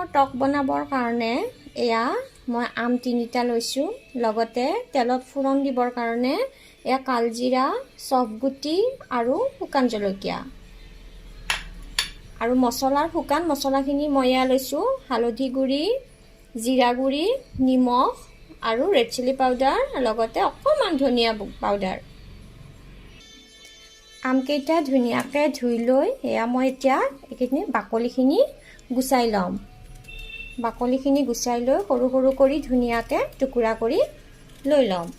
আমৰ টক বনাবৰ কাৰণে এয়া মই আম 3টা লৈছোঁ লগতে তেলত ফুৰণ দিবৰ কাৰণে এয়া কালজিৰা চফগুটি আৰু শুকান জলকীয়া আৰু শুকান মছলাখিনি মই এয়া লৈছোঁ হালধি গুড়ি জিৰা গুড়ি নিমখ আৰু ৰেড চিলি পাউডাৰ লগতে অকণমান ধনিয়া পাউডাৰ আমকেইটা ধুনীয়াকৈ ধুই লৈ এয়া মই এতিয়া এইখিনি বাকলিখিনি গুচাই ল'ম বাকলিখিনি গুচাই লৈ সৰু সৰু কৰি ধুনীয়াকৈ টুকুৰা কৰি লৈ ল'ম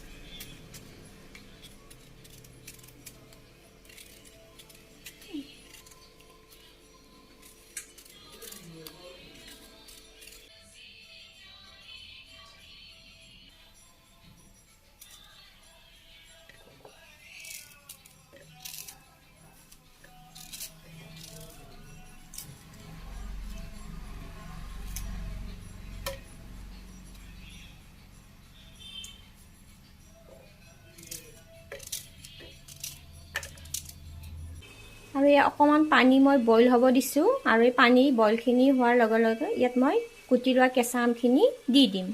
আৰু এই অকণমান পানী মই বইল হ'ব দিছোঁ আৰু এই পানী বইলখিনি হোৱাৰ লগে লগে ইয়াত মই কুটি লোৱা কেঁচা আমখিনি দি দিম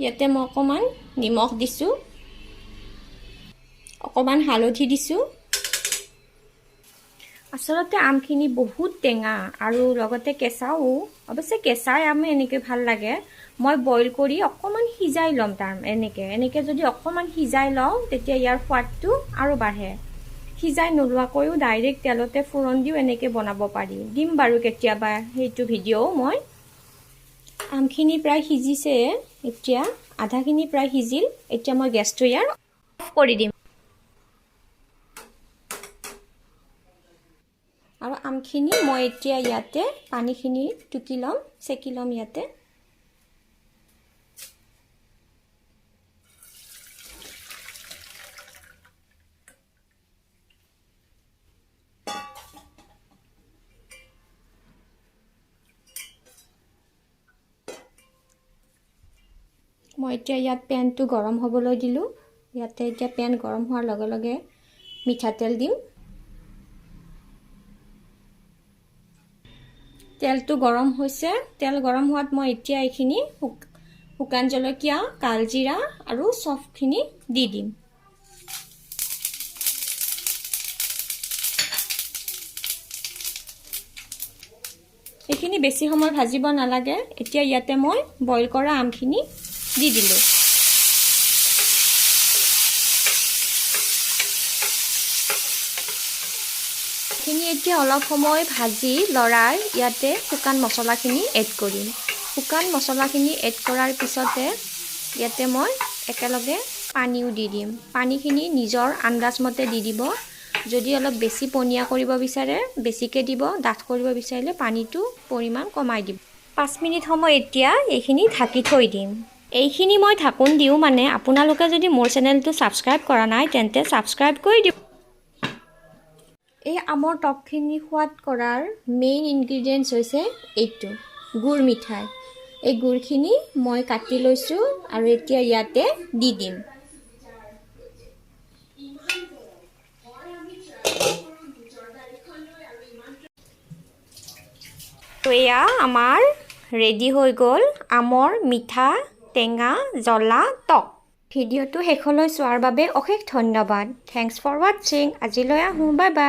ইয়াতে মই অকণমান নিমখ দিছোঁ অকণমান হালধি দিছোঁ আচলতে আমখিনি বহুত টেঙা আৰু লগতে কেঁচাও অৱশ্যে কেঁচাই আম এনেকৈ ভাল লাগে মই বইল কৰি অকণমান সিজাই ল'ম এনেকৈ যদি অকণমান সিজাই লওঁ তেতিয়া ইয়াৰ সোৱাদটো আৰু বাঢ়ে সিজাই নোলোৱাকৈও ডাইৰেক্ট তেলতে ফুৰণ দিও এনেকৈ বনাব পাৰি দিম বাৰু কেতিয়াবা সেইটো ভিডিঅ' মই আমখিনি প্ৰায় সিজিছে এতিয়া আধাখিনি প্ৰায় সিজিল এতিয়া মই গেছটো ইয়াৰ অফ কৰি দিম আৰু আমখিনি মই এতিয়া ইয়াতে পানীখিনি টুকি ল'ম চেকি ল'ম ইয়াতে মই এতিয়া ইয়াত পেনটো গৰম হ'বলৈ দিলোঁ ইয়াতে এতিয়া পেন গৰম হোৱাৰ লগে লগে মিঠাতেল দিম তেলটো গৰম হৈছে তেল গৰম হোৱাত মই এতিয়া এইখিনি শুকান জলকীয়া কালজিৰা আৰু চফখিনি দি দিম এইখিনি বেছি সময় ভাজিব নালাগে এতিয়া ইয়াতে মই বইল কৰা আমখিনি দি দিলোঁ এইখিনি এতিয়া অলপ সময় ভাজি লৰাই ইয়াতে শুকান মছলাখিনি এড কৰিম শুকান মছলাখিনি এড কৰাৰ পিছতে ইয়াতে মই একেলগে পানীও দি দিম পানীখিনি নিজৰ আন্দাজ মতে দি দিব যদি অলপ বেছি পনীয়া কৰিব বিচাৰে বেছিকৈ দিব ডাঠ কৰিব বিচাৰিলে পানীটো পৰিমাণ কমাই দিব 5 মিনিট সময় এতিয়া এইখিনি ঢাকি থৈ দিম এইখিনি মই ঢাকোন দিওঁ মানে আপোনালোকে যদি মোৰ চেনেলটো সাবস্ক্ৰাইব কৰা নাই তেন্তে সাবস্ক্ৰাইব কৰি দিব এই আমৰ টকখিনি সোৱাদ কৰাৰ মেইন ইনগ্ৰেডিয়েন্টছ হৈছে এইটো গুড় মিঠাই এই গুড়খিনি মই কাটি লৈছোঁ আৰু এতিয়া ইয়াতে দি দিম তো এয়া আমাৰ ৰেডি হৈ গ'ল আমৰ মিঠা টেঙা জ্বলা টক ভিডিঅ'টো শেষলৈ চোৱাৰ বাবে অশেষ ধন্যবাদ থ্যাঙ্কস ফৰ ৱাচিং আজিলৈ আহোঁ বাই বাই